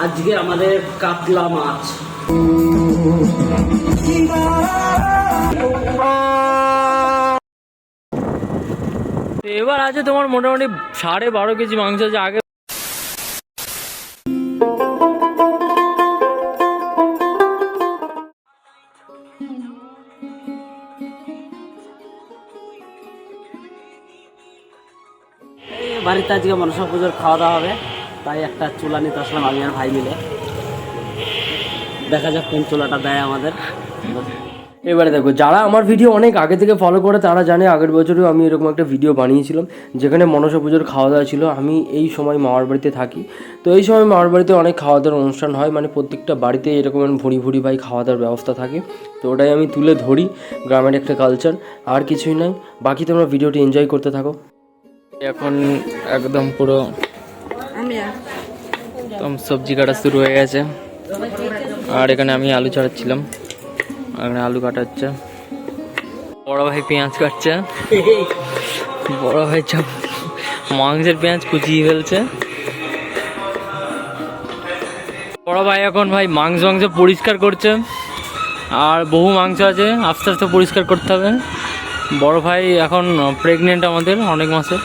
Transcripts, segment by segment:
আজকে আমাদের কাতলা মাছ। এবার আছে তোমার মোটামুটি 12.5 কেজি মাংস আছে। আগে বাড়িতে আজকে মনসা পুজোর খাওয়া দাওয়া হবে, তাই একটা চুলা নিতে আসলাম আমি আর ভাই মিলে। দেখা যাক কোন চুলাটা দেয় আমাদের। এবারে দেখো, যারা আমার ভিডিও অনেক আগে থেকে ফলো করে তারা জানে আগের বছরেও আমি এরকম একটা ভিডিও বানিয়েছিলাম যেখানে মনসা পুজোর খাওয়া দাওয়া ছিল। আমি এই সময় মামার বাড়িতে থাকি, তো এই সময় মামার বাড়িতে অনেক খাওয়া দাওয়ার অনুষ্ঠান হয়, মানে প্রত্যেকটা বাড়িতে এরকম ভুড়ি ভুড়ি ভাই খাওয়া দাওয়ার ব্যবস্থা থাকে। তো ওটাই আমি তুলে ধরি, গ্রামের একটা কালচার, আর কিছুই নাই। বাকি তোমরা ভিডিওটি এনজয় করতে থাকো। এখন একদম পুরো একদম সবজি কাটা শুরু হয়ে গেছে। আর এখানে আমি আলু ছাড়াচ্ছিলাম, এখানে আলু কাটা হচ্ছে। বড় ভাই পেঁয়াজ কাটছে, বড় ভাই সব মাংসের পেঁয়াজ কুচিয়ে ফেলছে। বড় ভাই এখন ভাই মাংস পরিষ্কার করছে, আর বহু মাংস আছে, আস্তে আস্তে পরিষ্কার করতে হবে। বড় ভাই এখন প্রেগনেন্ট আমাদের অনেক মাসে।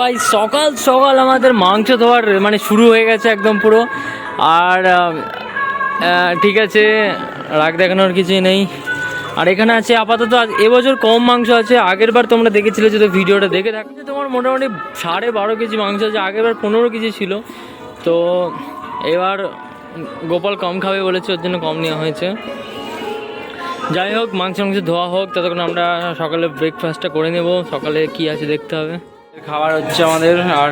ভাই সকাল সকাল আমাদের মাংস ধোয়ার মানে শুরু হয়ে গেছে একদম পুরো। আর ঠিক আছে, রাগ দেখানোর কিছুই নেই। আর এখানে আছে আপাতত এবছর কম মাংস আছে। আগের বার তোমরা দেখেছিলে, যদি ভিডিওটা দেখে থাকো, তোমার মোটামুটি 12.5 কেজি মাংস আছে। আগের বার 15 কেজি ছিল। তো এবার গোপাল কম খাবে বলেছে, ওর জন্য কম নেওয়া হয়েছে। যাই হোক, মাংস ধোয়া হোক, ততক্ষণ আমরা সকালে ব্রেকফাস্টটা করে নেব। সকালে কি আছে দেখতে হবে। খাবার হচ্ছে আমাদের। আর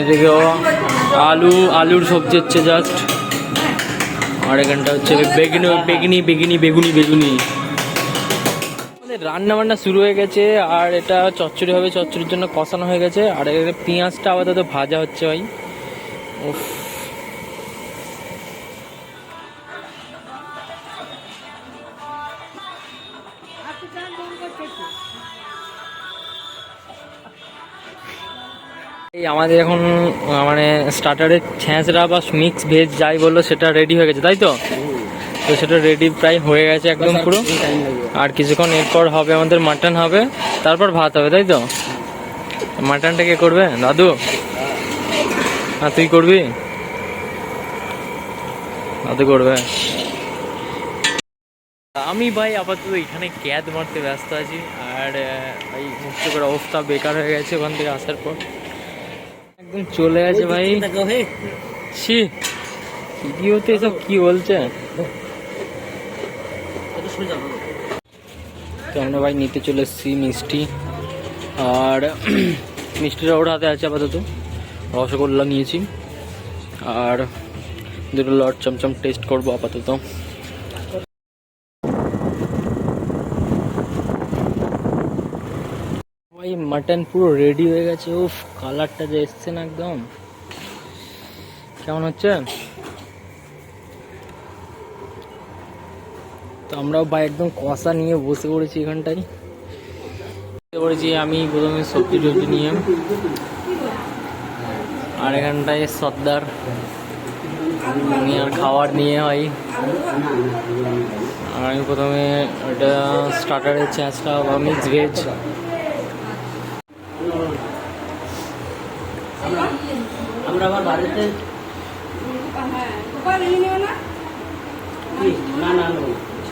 এদিকেও আলুর সবজি হচ্ছে জাস্ট। আর এখানটা হচ্ছে বেগুনি। রান্না বান্না শুরু হয়ে গেছে। আর এটা চচ্চড়ি হবে, চচ্চড়ির জন্য কষানো হয়ে গেছে। আর এখানে পেঁয়াজটা আপাতত ভাজা হচ্ছে ভাই। উফ, এই আমাদের এখন মানে স্টার্টারের ছ্যাঁচড়া বা মিক্স ভেজ যাই বললো সেটা রেডি হয়ে গেছে, তাই তো? তো সেটা রেডি প্রায় হয়ে গেছে একদম পুরো। আর কিছুক্ষণ এরপর হবে আমাদের মাটন হবে, তারপর ভাত হবে, তাই তো? মাটনটা কে করবে? দাদু? হ্যাঁ, তুই করবি? দাদু করবে। আমি ভাই আপাতত এখানে ক্যাদ মারতে ব্যস্ত আছি। আর ভাই মুক্তকর অবস্থা বেকার হয়ে গেছে ওখান থেকে আসার পর। একদম চলে গেছে ভাই। ছি, ভিডিওতে এসব কি বলছে? তো আমরা ভাই নিতে চলে এসেছি মিষ্টি। আর মিষ্টিটা ওর হাতে আছে আপাতত। রসগোল্লা নিয়েছি, আর দুটো লট চমচম টেস্ট করবো আপাতত। ভাই মাটন পুরো রেডি হয়ে গেছে। উফ, কালারটা যে এসছে না, একদম কেমন হচ্ছে। তো আমরাও ভাই একদম কষা নিয়ে বসে পড়েছি এখানটায়। পড়েছি আমি প্রথমে সবজি টবজি নিয়ে। আর এখানটায় সর্দার আর খাবার নিয়ে হয়। আর আমি প্রথমে এটা স্টার্টারের ছ্যাঁচড়া বা মিক্স ভেজ। আমরা আবার বাড়িতে না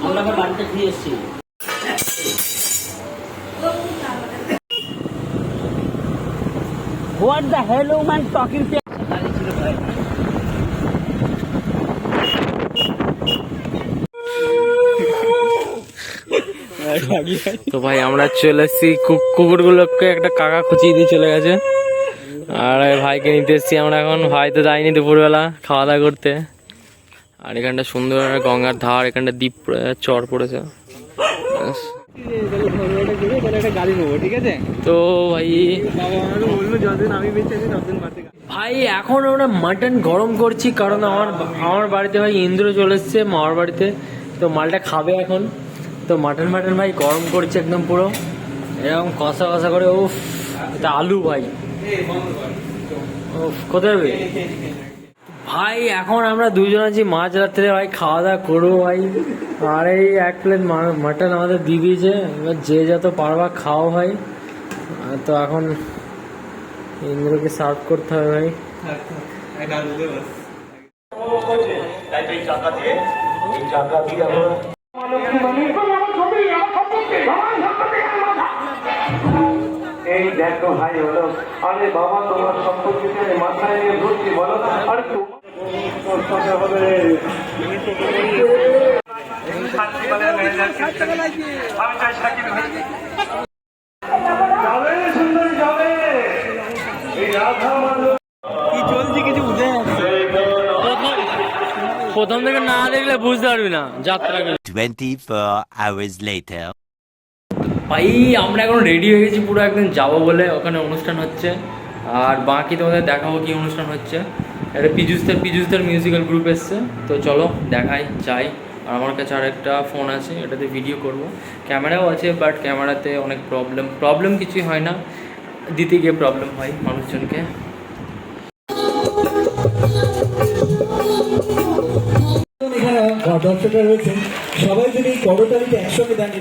আমরা আবার বাড়িতে খেয়ে এসেছি। What the hell man talking to? তো ভাই আমরা চলে এসেছি। কুকুরগুলোকে একটা কাকা খুঁচিয়ে দিয়ে চলে গেছে। আর ভাইকে নিতে এসেছি আমরা এখন। ভাই তো যায়নি দুপুরবেলা খাওয়া দাওয়া করতে। আর এখানটা সুন্দর গঙ্গার ধার, এখানটা দ্বীপ চর পড়েছে। তো ভাই এখন আমরা মাটন গরম করছি, কারণ আমার বাড়িতে ভাই ইন্দ্র চলে এসছে মামার বাড়িতে। তো মালটা খাবে এখন। তো মাটন ভাই গরম করছে একদম পুরো এরকম কষা কষা করে। উফ, এটা আলু ভাই। উফ, কোথায় যাবে ভাই? এখন আমরা দুজন আছি মাঝ রাত্রে ভাই, খাওয়া দাওয়া করবো ভাই। আর এই 1 প্লেট মাটন আমাদের দিয়ে দিয়েছে, এবার যে যত পারবা খাও ভাই। তো এখন ইন্দ্রকে সার্ভ করতে হবে ভাই। এই দেখো ভাই হলো, আরে বাবা তোমার সম্পর্কিত মাথায় নিয়ে ঘুরছি বলো, আরে তোমার সাথে হবে যাবে সুন্দরী যাবে, এই রাধা মাধব প্রথম থেকে না দেখলে বুঝতে পারবি না যাত্রা। 24 hours later. ভাই আমরা এখন রেডি হয়ে গেছি পুরো, একদম যাবো বলে। ওখানে অনুষ্ঠান হচ্ছে, আর বাকি তোমাদের দেখাবো কি অনুষ্ঠান হচ্ছে। একটা পীযুষদের মিউজিক্যাল গ্রুপ এসছে, তো চলো দেখাই যাই। আর আমার কাছে আর একটা ফোন আছে, এটাতে ভিডিও করব। ক্যামেরাও আছে, বাট ক্যামেরাতে অনেক প্রবলেম কিছুই হয় না, দিতে গিয়ে প্রবলেম হয় মানুষজনকে। দর্শকরা রয়েছেন, সবাই যদি করতালিতে একসঙ্গে দেন।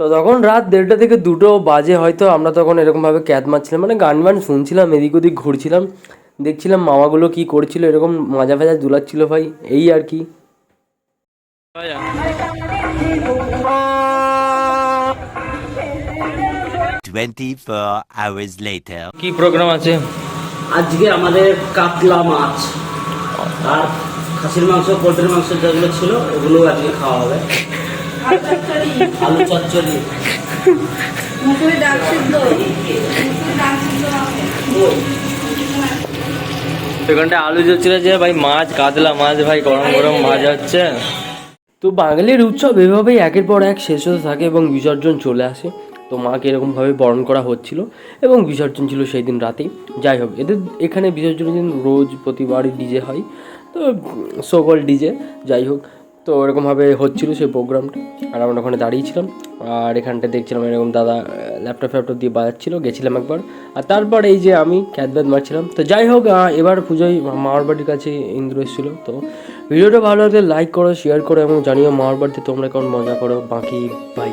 তো তখন রাত 1:30 থেকে 2টো বাজে হয়তো। আমরা তখন এরকমভাবে ক্যাদ মারছিলাম, মানে গান শুনছিলাম, এদিক ওদিক ঘুরছিলাম, দেখছিলাম মামাগুলো কি করছিল, এরকম মাজা ফাজা দুলাচ্ছিল ভাই, এই আর কি। 24 hours later. কি প্রোগ্রাম আছে আজকে আমাদের কাতলা মাছ আর খাসির মাংস, পোলট্রির মাংস যেগুলো ছিল ওগুলো আজকে খাওয়া হবে। আলু চচ্চড়ি, মুসুরি ডাল সিদ্ধ, এখানটা আলু চচ্চড়ি আছে ভাই, মাছ কাতলা মাছ ভাই, গরম গরম ভাজা হচ্ছে। তো বাঙালির উৎসব এভাবেই একের পর এক শেষ হতে থাকে এবং বিসর্জন চলে আসে। তো মাকে এরকমভাবে বরণ করা হচ্ছিল এবং বিসর্জন ছিল সেই দিন রাতেই। যাই হোক, এদের এখানে বিসর্জনের দিন রোজ প্রতিবারই ডিজে হয়, তো সকল ডিজে, যাই হোক। তো এরকমভাবে হচ্ছিলো সেই প্রোগ্রামটা, আর আমরা ওখানে দাঁড়িয়েছিলাম। আর এখানটা দেখছিলাম এরকম দাদা ল্যাপটপ দিয়ে বাজাচ্ছিলো, গেছিলাম একবার। আর তারপর এই যে আমি ক্যাদব্যাদ মারছিলাম। তো যাই হোক, এবার পুজোয় মামার বাড়ির কাছে ইন্দ্র এসেছিলো। তো ভিডিওটা ভালো লাগলে লাইক করো, শেয়ার করো এবং জানিও মামার বাড়িতে তোমরা কেমন মজা করো। বাকি বাই।